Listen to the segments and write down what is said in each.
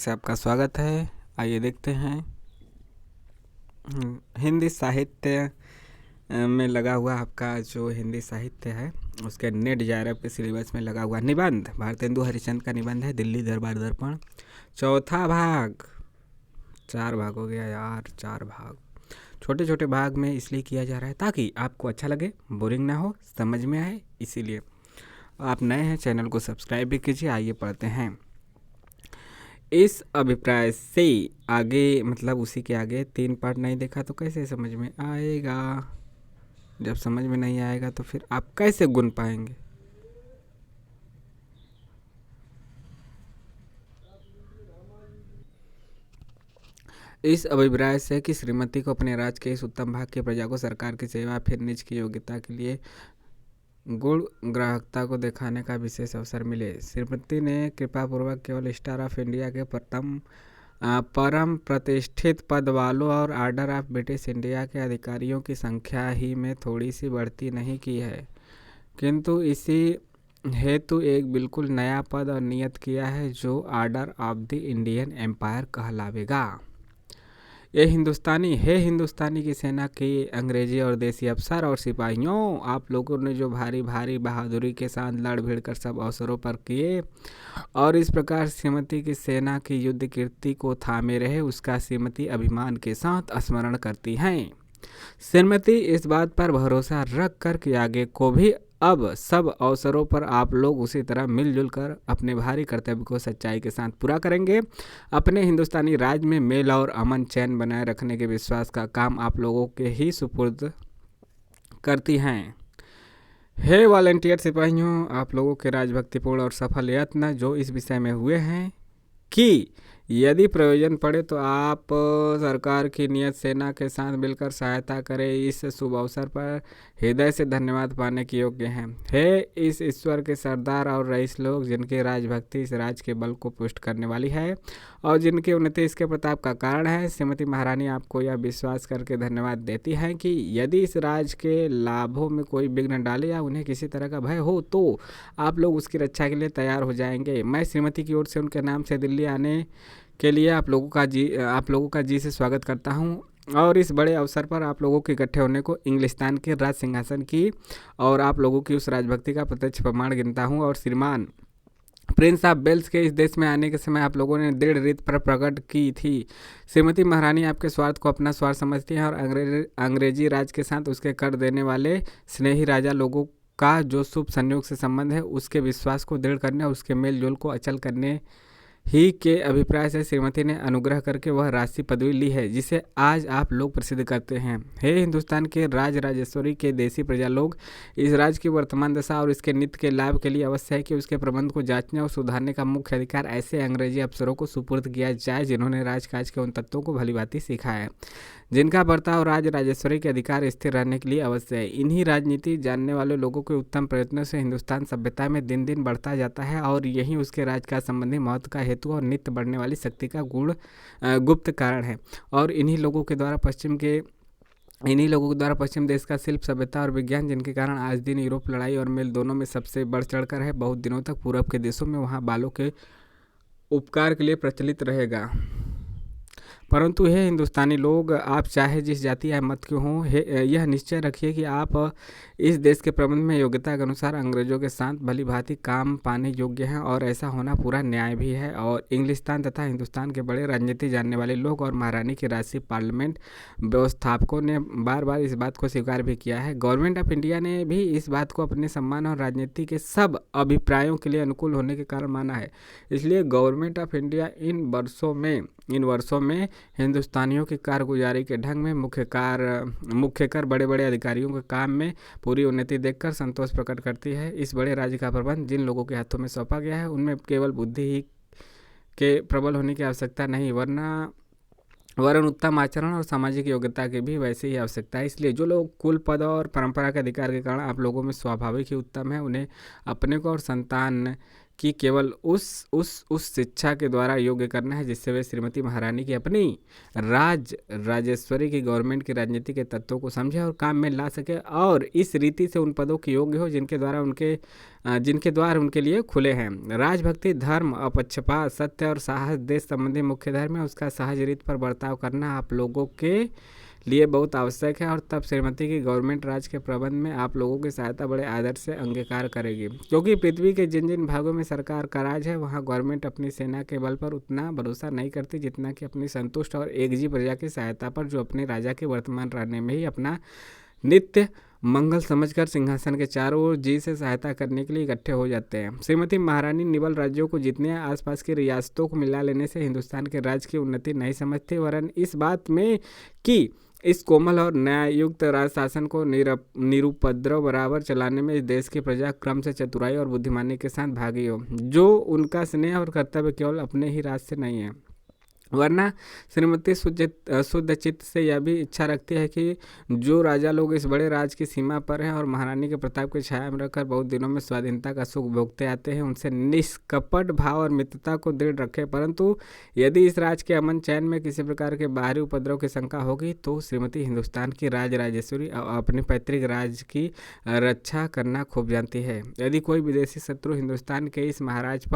से आपका स्वागत है। आइए देखते हैं हिंदी साहित्य में लगा हुआ आपका जो हिंदी साहित्य है उसके नेट जेआरएफ के सिलेबस में लगा हुआ निबंध भारतेंदु हरिश्चंद्र का निबंध है दिल्ली दरबार दर्पण, चौथा भाग। 4 भाग हो गया यार, 4 भाग। छोटे छोटे भाग में इसलिए किया जा रहा है ताकि आपको अच्छा लगे, बोरिंग ना हो, समझ में आए। इसीलिए आप नए हैं चैनल को सब्सक्राइब भी कीजिए। आइए पढ़ते हैं। इस अभिप्राय से आगे मतलब उसी के आगे 3 पार्ट नहीं देखा तो कैसे समझ में आएगा। जब समझ में नहीं आएगा तो फिर आप कैसे गुन पाएंगे। इस अभिप्राय से कि श्रीमती को अपने राज्य के इस उत्तम भाग की प्रजा को सरकार की सेवा फिर निज की योग्यता के लिए गुण ग्राहकता को दिखाने का विशेष अवसर मिले। श्रीमती ने कृपापूर्वक केवल स्टार ऑफ इंडिया के परम प्रतिष्ठित पद वालों और ऑर्डर ऑफ ब्रिटिश इंडिया के अधिकारियों की संख्या ही में थोड़ी सी बढ़ती नहीं की है, किंतु इसी हेतु एक बिल्कुल नया पद और नियत किया है जो order of the Indian empire कहलावेगा। ये हिंदुस्तानी की सेना के अंग्रेजी और देसी अफसर और सिपाहियों, आप लोगों ने जो भारी भारी बहादुरी के साथ लड़ भिड़ कर सब अवसरों पर किए और इस प्रकार श्रीमती की सेना की युद्ध कीर्ति को थामे रहे, उसका श्रीमती अभिमान के साथ स्मरण करती हैं। श्रीमती इस बात पर भरोसा रख कर कि आगे को भी अब सब अवसरों पर आप लोग उसी तरह मिलजुल कर अपने भारी कर्तव्य को सच्चाई के साथ पूरा करेंगे। अपने हिंदुस्तानी राज में मेल और अमन चैन बनाए रखने के विश्वास का काम आप लोगों के ही सुपुर्द करती हैं। हे वॉलंटियर सिपाहियों, आप लोगों के राजभक्तिपूर्ण और सफल यत्न जो इस विषय में हुए हैं कि यदि प्रयोजन पड़े तो आप सरकार की नियत सेना के साथ मिलकर सहायता करें, इस शुभ अवसर पर हृदय से धन्यवाद पाने के योग्य हैं। हे इस ईश्वर के सरदार और रईस लोग, जिनकी राजभक्ति इस राज के बल को पुष्ट करने वाली है और जिनकी उन्नति इसके प्रताप का कारण है, श्रीमती महारानी आपको यह विश्वास करके धन्यवाद देती हैं कि यदि इस राज के लाभों में कोई विघ्न डाले या उन्हें किसी तरह का भय हो तो आप लोग उसकी रक्षा के लिए तैयार हो जाएंगे। मैं श्रीमती की ओर से उनके नाम से दिल्ली आने के लिए आप लोगों का जी से स्वागत करता हूं और इस बड़े अवसर पर आप लोगों के इकट्ठे होने को इंग्लिस्तान के राज सिंहासन की और आप लोगों की उस राजभक्ति का प्रत्यक्ष प्रमाण गिनता हूं। और श्रीमान प्रिंस ऑफ वेल्स के इस देश में आने के समय आप लोगों ने दृढ़ रीत पर प्रकट की थी। श्रीमती महारानी आपके स्वार्थ को अपना स्वार्थ समझती हैं और अंग्रेजी राज के साथ उसके कर देने वाले स्नेही राजा लोगों का जो शुभ संयोग से संबंध है, उसके विश्वास को दृढ़ करने और उसके मेल जोल को अचल करने ही के अभिप्राय से श्रीमती ने अनुग्रह करके वह राष्ट्रीय पदवी ली है जिसे आज आप लोग प्रसिद्ध करते हैं। हे हिंदुस्तान के राजेश्वरी के देसी प्रजा लोग, इस राज्य की वर्तमान दशा और इसके नित्य के लाभ के लिए अवश्य है कि उसके प्रबंध को जांचने और सुधारने का मुख्य अधिकार ऐसे अंग्रेजी अफसरों को सुपुर्द किया जाए जिन्होंने राजकाज के उन तत्वों को भलीभांति सीखा है जिनका बर्ताव राजेश्वरी के अधिकार स्थिर रहने के लिए अवश्य है। इन्हीं राजनीति जानने वाले लोगों के उत्तम प्रयत्नों से हिंदुस्तान सभ्यता में दिन दिन बढ़ता जाता है और यही उसके राजकाज संबंधी महत्व का हेतु और नित्य बढ़ने वाली शक्ति का गुप्त कारण है। और इन्हीं लोगों के द्वारा पश्चिम देश का शिल्प, सभ्यता और विज्ञान, जिनके कारण आज दिन यूरोप लड़ाई और मेल दोनों में सबसे बढ़ चढ़कर है, बहुत दिनों तक पूर्व के देशों में वहाँ बालों के उपकार के लिए प्रचलित रहेगा। परंतु हे हिंदुस्तानी लोग, आप चाहे जिस जाति या मत के हों, यह निश्चय रखिए कि आप इस देश के प्रबंध में योग्यता के अनुसार अंग्रेजों के साथ भली भांति काम पाने योग्य हैं और ऐसा होना पूरा न्याय भी है। और इंग्लिस्तान तथा हिंदुस्तान के बड़े राजनीति जानने वाले लोग और महारानी के राष्ट्रीय पार्लियामेंट व्यवस्थापकों ने बार बार इस बात को स्वीकार भी किया है। गवर्नमेंट ऑफ इंडिया ने भी इस बात को अपने सम्मान और राजनीति के सब अभिप्रायों के लिए अनुकूल होने के कारण माना है। इसलिए गवर्नमेंट ऑफ इंडिया इन वर्षों में हिंदुस्तानियों की कारगुजारी के ढंग में मुख्य कर बड़े बड़े अधिकारियों के काम में पूरी उन्नति देखकर संतोष प्रकट करती है। इस बड़े राज्य का प्रबंध जिन लोगों के हाथों में सौंपा गया है उनमें केवल बुद्धि ही के प्रबल होने की आवश्यकता नहीं, वरन उत्तम आचरण और सामाजिक योग्यता की भी वैसे ही आवश्यकता है। इसलिए जो लोग कुल, पद और परंपरा के अधिकार के कारण आप लोगों में स्वाभाविक ही उत्तम है, उन्हें अपने को और संतान कि केवल उस शिक्षा के द्वारा योग्य करना है जिससे वे श्रीमती महारानी की अपनी राजेश्वरी की गवर्नमेंट की राजनीति के तत्वों को समझे और काम में ला सके और इस रीति से उन पदों के योग्य हो जिनके द्वार उनके लिए खुले हैं। राजभक्ति, धर्म, अपक्षपात, सत्य और साहस देश संबंधी मुख्य धर्म है। उसका सहज रीत पर बर्ताव करना आप लोगों के लिए बहुत आवश्यक है और तब श्रीमती की गवर्नमेंट राज के प्रबंध में आप लोगों की सहायता बड़े आदर से अंगीकार करेगी, क्योंकि पृथ्वी के जिन जिन भागों में सरकार का राज है वहाँ गवर्नमेंट अपनी सेना के बल पर उतना भरोसा नहीं करती जितना कि अपनी संतुष्ट और एकजी प्रजा की सहायता पर, जो अपने राजा के वर्तमान रहने में ही अपना नित्य मंगल समझकर सिंहासन के चारों ओर जी से सहायता करने के लिए इकट्ठे हो जाते हैं। श्रीमती महारानी निबल राज्यों को जीतने आसपास की रियासतों को मिला लेने से हिंदुस्तान के राज्य की उन्नति नहीं समझते, वरन इस बात में कि इस कोमल और न्याययुक्त राज शासन को निरुपद्रव बराबर चलाने में इस देश की प्रजा क्रम से चतुराई और बुद्धिमानी के साथ भागी हो, जो उनका स्नेह और कर्तव्य केवल अपने ही राज से नहीं है, वरना श्रीमती शुद्ध चित्त से यह भी इच्छा रखती है कि जो राजा लोग इस बड़े राज की सीमा पर हैं और महारानी के प्रताप की छाया में रहकर बहुत दिनों में स्वाधीनता का सुख भोगते आते हैं, उनसे निष्कपट भाव और मित्रता को दृढ़ रखें। परंतु यदि इस राज के अमन चैन में किसी प्रकार के बाहरी उपद्रव की शंका होगी तो श्रीमती हिंदुस्तान की राजेश्वरी अपने पैतृक राज की रक्षा करना खूब जानती है। यदि कोई विदेशी शत्रु हिंदुस्तान के इस महाराज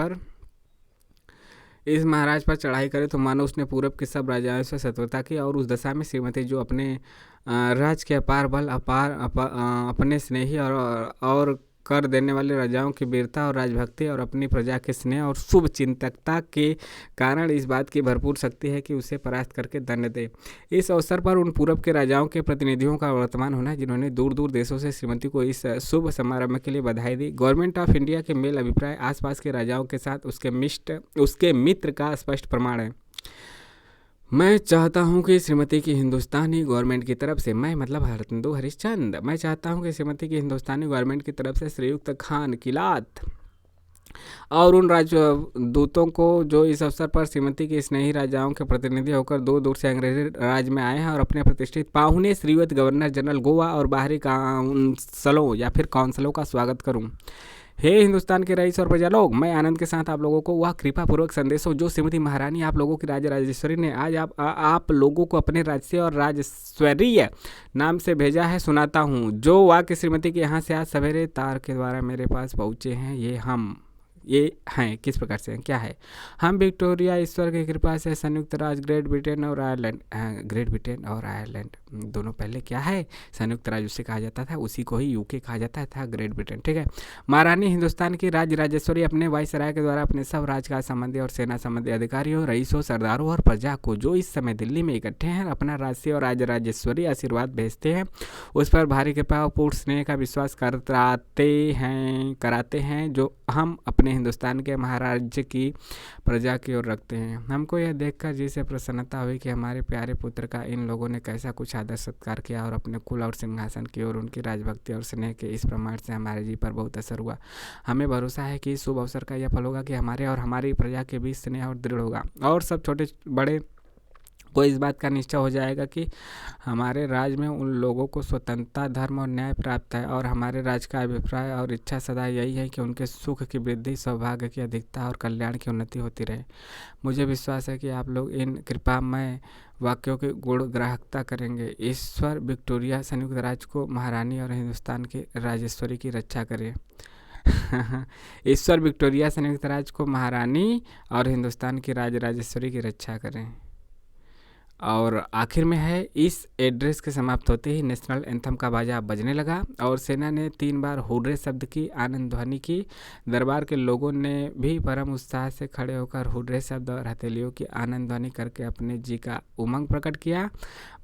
पर चढ़ाई करे तो मानो उसने पूरब के सब राजाओं से शत्रुता की और उस दशा में श्रीमती जो अपने राज के अपार बल अपने स्नेही और कर देने वाले राजाओं की वीरता और राजभक्ति और अपनी प्रजा के स्नेह और शुभ चिंतकता के कारण इस बात की भरपूर शक्ति है कि उसे परास्त करके दंड दे। इस अवसर पर उन पूरब के राजाओं के प्रतिनिधियों का वर्तमान होना जिन्होंने दूर दूर देशों से श्रीमती को इस शुभ समारंभ के लिए बधाई दी। गवर्नमेंट ऑफ इंडिया के मेल अभिप्राय आसपास के राजाओं के साथ उसके मित्र का स्पष्ट प्रमाण है। मैं चाहता हूं कि श्रीमती की हिंदुस्तानी गवर्नमेंट की तरफ से, मैं मतलब हरतिंदु हरिश्चंद्र, मैं चाहता हूं कि श्रीमती की हिंदुस्तानी गवर्नमेंट की तरफ से श्रीयुक्त खान किलात और उन राजदूतों को जो इस अवसर पर श्रीमती के स्नेही राजाओं के प्रतिनिधि होकर दूर दूर से अंग्रेजी राज में आए हैं और अपने प्रतिष्ठित पाहुने श्रीयुक्त गवर्नर जनरल गोवा और बाहरी काउंसलों या फिर काउंसलों का स्वागत करूं। हे हिंदुस्तान के रईस और प्रजा लोग, मैं आनंद के साथ आप लोगों को वह कृपापूर्वक संदेश जो श्रीमती महारानी आप लोगों की राजेश्वरी ने आज आप लोगों को अपने राज्य और राजेश्वरीय नाम से भेजा है सुनाता हूँ। जो वाक्य श्रीमती के यहाँ से आज सवेरे तार के द्वारा मेरे पास पहुँचे हैं ये हैं किस प्रकार से, क्या है? हम विक्टोरिया ईश्वर की कृपा से संयुक्त राज्य ग्रेट ब्रिटेन और आयरलैंड दोनों पहले क्या है, संयुक्त राज्य उसे कहा जाता था, उसी को ही यूके कहा जाता था, ग्रेट ब्रिटेन, ठीक है। महारानी हिंदुस्तान की राजेश्वरी अपने वायसराय के द्वारा अपने सब राजकाज संबंधी और सेना संबंधी अधिकारियों, रईसों, सरदारों और प्रजा को जो इस समय दिल्ली में इकट्ठे हैं अपना राजसी और राजेश्वरी आशीर्वाद भेजते हैं, उस पर भारी कृपा और पूर्ण स्नेह का विश्वास कराते हैं जो हम अपने हिंदुस्तान के महाराज की प्रजा की ओर रखते हैं। हमको यह देखकर जिसे प्रसन्नता हुई कि हमारे प्यारे पुत्र का इन लोगों ने कैसा कुछ आदर सत्कार किया और अपने कुल और सिंहासन की ओर उनकी राजभक्ति और स्नेह के इस प्रमाण से हमारे जी पर बहुत असर हुआ। हमें भरोसा है कि इस शुभ अवसर का यह फल होगा कि हमारे और हमारी प्रजा के बीच स्नेह और दृढ़ होगा और सब छोटे बड़े को इस बात का निश्चय हो जाएगा कि हमारे राज्य में उन लोगों को स्वतंत्रता, धर्म और न्याय प्राप्त है और हमारे राज्य का अभिप्राय और इच्छा सदा यही है कि उनके सुख की वृद्धि, सौभाग्य की अधिकता और कल्याण की उन्नति होती रहे। मुझे विश्वास है कि आप लोग इन कृपामय वाक्यों की गुण ग्राहकता करेंगे। ईश्वर विक्टोरिया संयुक्त राज्य को महारानी और हिंदुस्तान की राजेश्वरी की रक्षा करे। ईश्वर विक्टोरिया संयुक्त राज्य को महारानी और हिंदुस्तान की राजेश्वरी की रक्षा करें। और आखिर में है, इस एड्रेस के समाप्त होते ही नेशनल एंथम का बाजा बजने लगा और सेना ने 3 बार हुर्रे शब्द की आनंद ध्वनि की। दरबार के लोगों ने भी परम उत्साह से खड़े होकर हुर्रे शब्द और हथेलियों की आनंद ध्वनि करके अपने जी का उमंग प्रकट किया।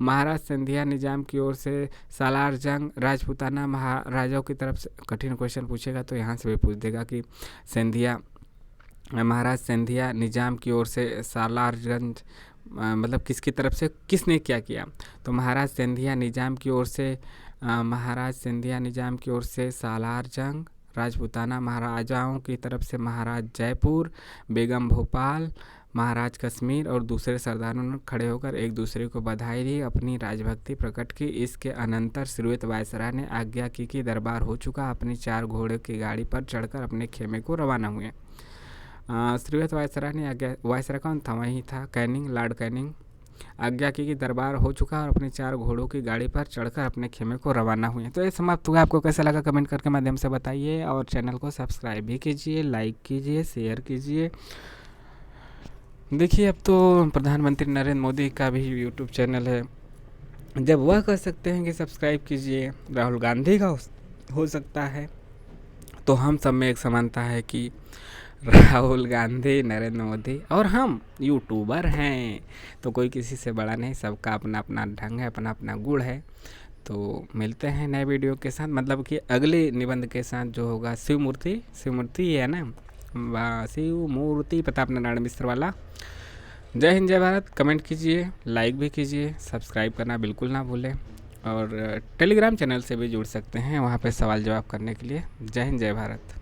महाराज सिंधिया निजाम की ओर से सालार जंग राजपूताना महाराजाओं की तरफ से, कठिन क्वेश्चन पूछेगा तो यहाँ से भी पूछ देगा कि महाराज सिंधिया निजाम की ओर से सालारगंज मतलब किसकी तरफ से, किसने क्या किया? तो महाराज सिंधिया निजाम की ओर से सालार जंग राजपूताना महाराजाओं की तरफ से महाराज जयपुर, बेगम भोपाल, महाराज कश्मीर और दूसरे सरदारों ने खड़े होकर एक दूसरे को बधाई दी, अपनी राजभक्ति प्रकट की। इसके अनंतर श्रीयुक्त वायसराय ने आज्ञा की कि दरबार हो चुका, अपनी 4 घोड़े की गाड़ी पर चढ़कर अपने खेमे को रवाना हुए। श्रीवत्स वायसराय ने आज्ञा, वायसराय कौन था, वही था कैनिंग, लॉर्ड कैनिंग, आज्ञा की कि दरबार हो चुका और अपने 4 घोड़ों की गाड़ी पर चढ़कर अपने खेमे को रवाना हुए। तो ये समाप्त हुआ। आपको कैसा लगा कमेंट करके माध्यम से बताइए और चैनल को सब्सक्राइब भी कीजिए, लाइक कीजिए, शेयर कीजिए। देखिए अब तो प्रधानमंत्री नरेंद्र मोदी का भी यूट्यूब चैनल है, जब वह कर सकते हैं कि सब्सक्राइब कीजिए, राहुल गांधी का हो सकता है, तो हम सब में एक समानता है कि राहुल गांधी, नरेंद्र मोदी और हम यूट्यूबर हैं, तो कोई किसी से बड़ा नहीं, सबका अपना अपना ढंग है, अपना अपना गुण है। तो मिलते हैं नए वीडियो के साथ, मतलब कि अगले निबंध के साथ जो होगा शिव मूर्ति है ना, शिव मूर्ति प्रताप नारायण मिश्र वाला। जय हिंद, जय भारत। कमेंट कीजिए, लाइक भी कीजिए, सब्सक्राइब करना बिल्कुल ना भूलें और टेलीग्राम चैनल से भी जुड़ सकते हैं, वहाँ पे सवाल जवाब करने के लिए। जय हिंद, जय भारत।